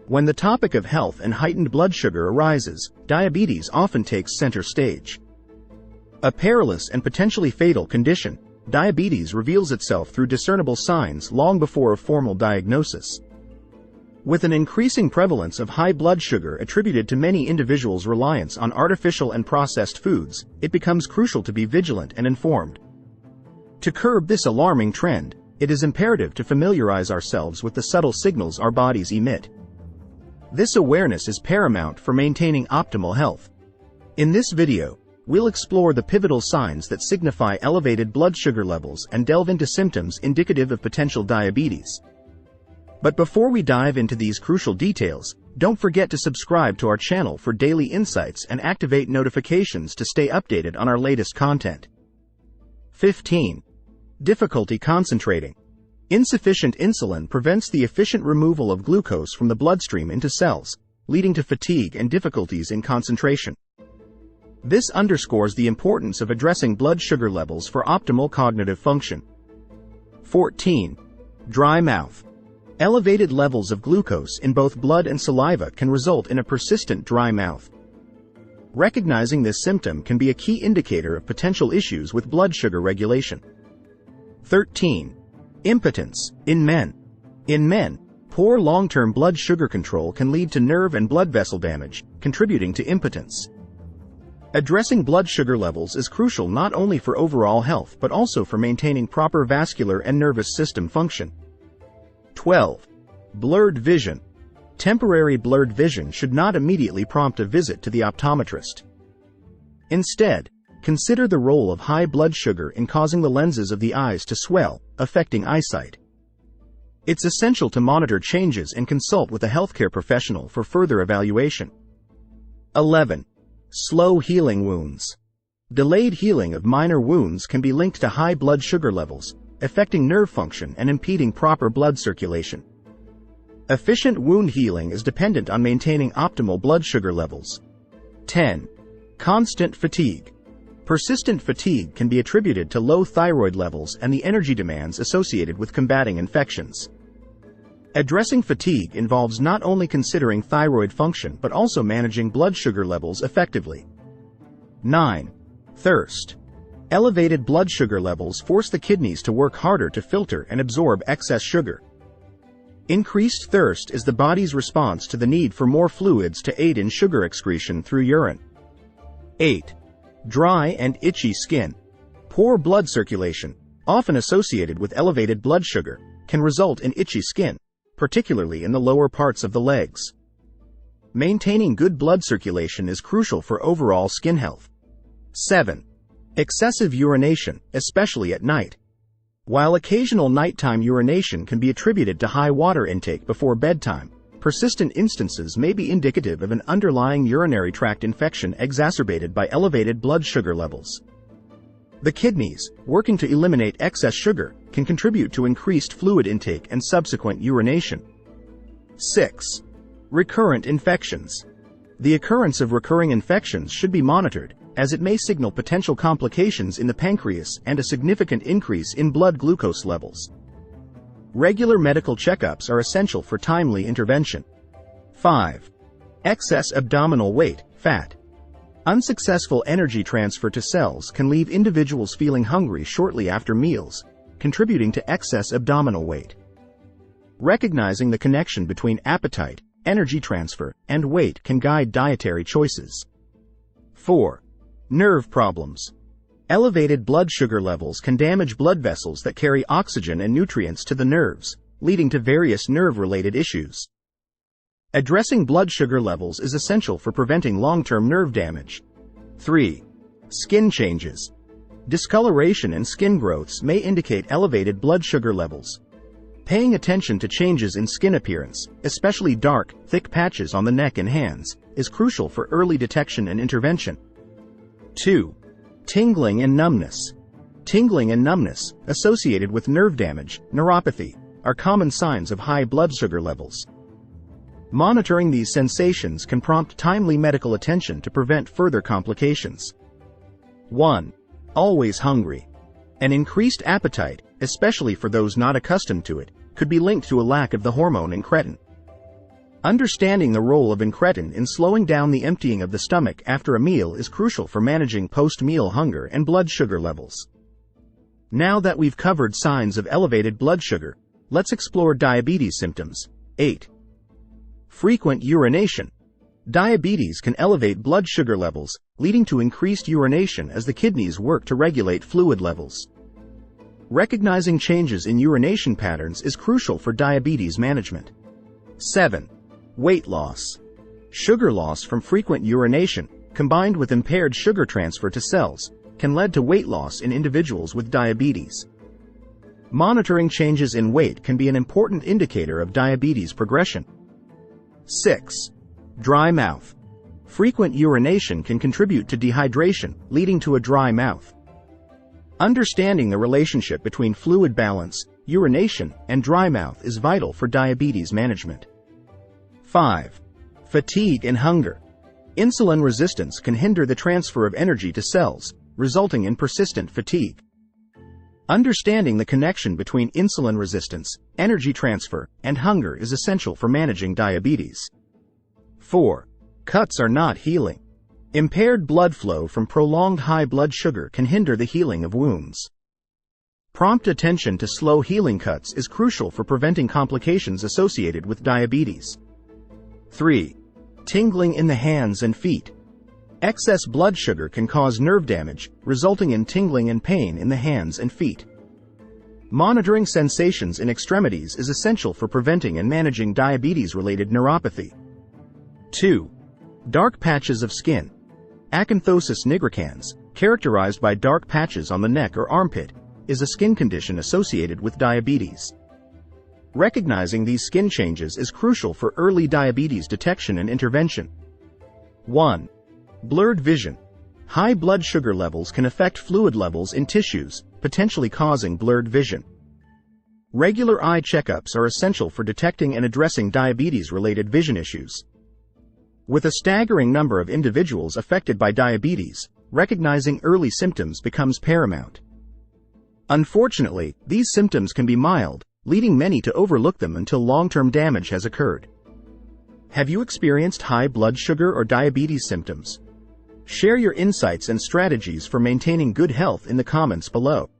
When the topic of health and heightened blood sugar arises, diabetes often takes center stage. A perilous and potentially fatal condition, diabetes reveals itself through discernible signs long before a formal diagnosis. With an increasing prevalence of high blood sugar attributed to many individuals' reliance on artificial and processed foods, it becomes crucial to be vigilant and informed. To curb this alarming trend, it is imperative to familiarize ourselves with the subtle signals our bodies emit. This awareness is paramount for maintaining optimal health. In this video, we'll explore the pivotal signs that signify elevated blood sugar levels and delve into symptoms indicative of potential diabetes. But before we dive into these crucial details, don't forget to subscribe to our channel for daily insights and activate notifications to stay updated on our latest content. 15. Difficulty concentrating. Insufficient insulin prevents the efficient removal of glucose from the bloodstream into cells, leading to fatigue and difficulties in concentration. This underscores the importance of addressing blood sugar levels for optimal cognitive function. 14. Dry mouth. Elevated levels of glucose in both blood and saliva can result in a persistent dry mouth. Recognizing this symptom can be a key indicator of potential issues with blood sugar regulation. 13. Impotence in men. In men, poor long-term blood sugar control can lead to nerve and blood vessel damage, contributing to impotence. Addressing blood sugar levels is crucial not only for overall health but also for maintaining proper vascular and nervous system function. 12. Blurred vision. Temporary blurred vision should not immediately prompt a visit to the optometrist. Instead, consider the role of high blood sugar in causing the lenses of the eyes to swell, affecting eyesight. It's essential to monitor changes and consult with a healthcare professional for further evaluation. 11. Slow healing wounds. Delayed healing of minor wounds can be linked to high blood sugar levels, affecting nerve function and impeding proper blood circulation. Efficient wound healing is dependent on maintaining optimal blood sugar levels. 10. Constant fatigue. Persistent fatigue can be attributed to low thyroid levels and the energy demands associated with combating infections. Addressing fatigue involves not only considering thyroid function but also managing blood sugar levels effectively. 9. Thirst. Elevated blood sugar levels force the kidneys to work harder to filter and absorb excess sugar. Increased thirst is the body's response to the need for more fluids to aid in sugar excretion through urine. 8. Dry and itchy skin. Poor blood circulation, often associated with elevated blood sugar, can result in itchy skin, particularly in the lower parts of the legs. Maintaining good blood circulation is crucial for overall skin health. 7. Excessive urination, especially at night. While occasional nighttime urination can be attributed to high water intake before bedtime, persistent instances may be indicative of an underlying urinary tract infection exacerbated by elevated blood sugar levels. The kidneys, working to eliminate excess sugar, can contribute to increased fluid intake and subsequent urination. 6. Recurrent infections. The occurrence of recurring infections should be monitored, as it may signal potential complications in the pancreas and a significant increase in blood glucose levels. Regular medical checkups are essential for timely intervention. 5. Excess abdominal weight, fat. Unsuccessful energy transfer to cells can leave individuals feeling hungry shortly after meals, contributing to excess abdominal weight. Recognizing the connection between appetite, energy transfer, and weight can guide dietary choices. 4. Nerve problems. Elevated blood sugar levels can damage blood vessels that carry oxygen and nutrients to the nerves, leading to various nerve-related issues. Addressing blood sugar levels is essential for preventing long-term nerve damage. 3. Skin changes. Discoloration and skin growths may indicate elevated blood sugar levels. Paying attention to changes in skin appearance, especially dark, thick patches on the neck and hands, is crucial for early detection and intervention. 2. Tingling and numbness. Tingling and numbness, associated with nerve damage, neuropathy, are common signs of high blood sugar levels. Monitoring these sensations can prompt timely medical attention to prevent further complications. 1. Always hungry. An increased appetite, especially for those not accustomed to it, could be linked to a lack of the hormone incretin. Understanding the role of incretin in slowing down the emptying of the stomach after a meal is crucial for managing post-meal hunger and blood sugar levels. Now that we've covered signs of elevated blood sugar, let's explore diabetes symptoms. 8. Frequent urination. Diabetes can elevate blood sugar levels, leading to increased urination as the kidneys work to regulate fluid levels. Recognizing changes in urination patterns is crucial for diabetes management. 7. Weight loss. Sugar loss from frequent urination, combined with impaired sugar transfer to cells, can lead to weight loss in individuals with diabetes. Monitoring changes in weight can be an important indicator of diabetes progression. 6. Dry mouth. Frequent urination can contribute to dehydration, leading to a dry mouth. Understanding the relationship between fluid balance, urination, and dry mouth is vital for diabetes management. 5. Fatigue and hunger. Insulin resistance can hinder the transfer of energy to cells, resulting in persistent fatigue. Understanding the connection between insulin resistance, energy transfer, and hunger is essential for managing diabetes. 4. Cuts are not healing. Impaired blood flow from prolonged high blood sugar can hinder the healing of wounds. Prompt attention to slow healing cuts is crucial for preventing complications associated with diabetes. 3. Tingling in the hands and feet. Excess blood sugar can cause nerve damage, resulting in tingling and pain in the hands and feet. Monitoring sensations in extremities is essential for preventing and managing diabetes-related neuropathy. 2. Dark patches of skin. Acanthosis nigricans, characterized by dark patches on the neck or armpit, is a skin condition associated with diabetes. Recognizing these skin changes is crucial for early diabetes detection and intervention. 1. Blurred vision. High blood sugar levels can affect fluid levels in tissues, potentially causing blurred vision. Regular eye checkups are essential for detecting and addressing diabetes-related vision issues. With a staggering number of individuals affected by diabetes, recognizing early symptoms becomes paramount. Unfortunately, these symptoms can be mild, leading many to overlook them until long-term damage has occurred. Have you experienced high blood sugar or diabetes symptoms? Share your insights and strategies for maintaining good health in the comments below.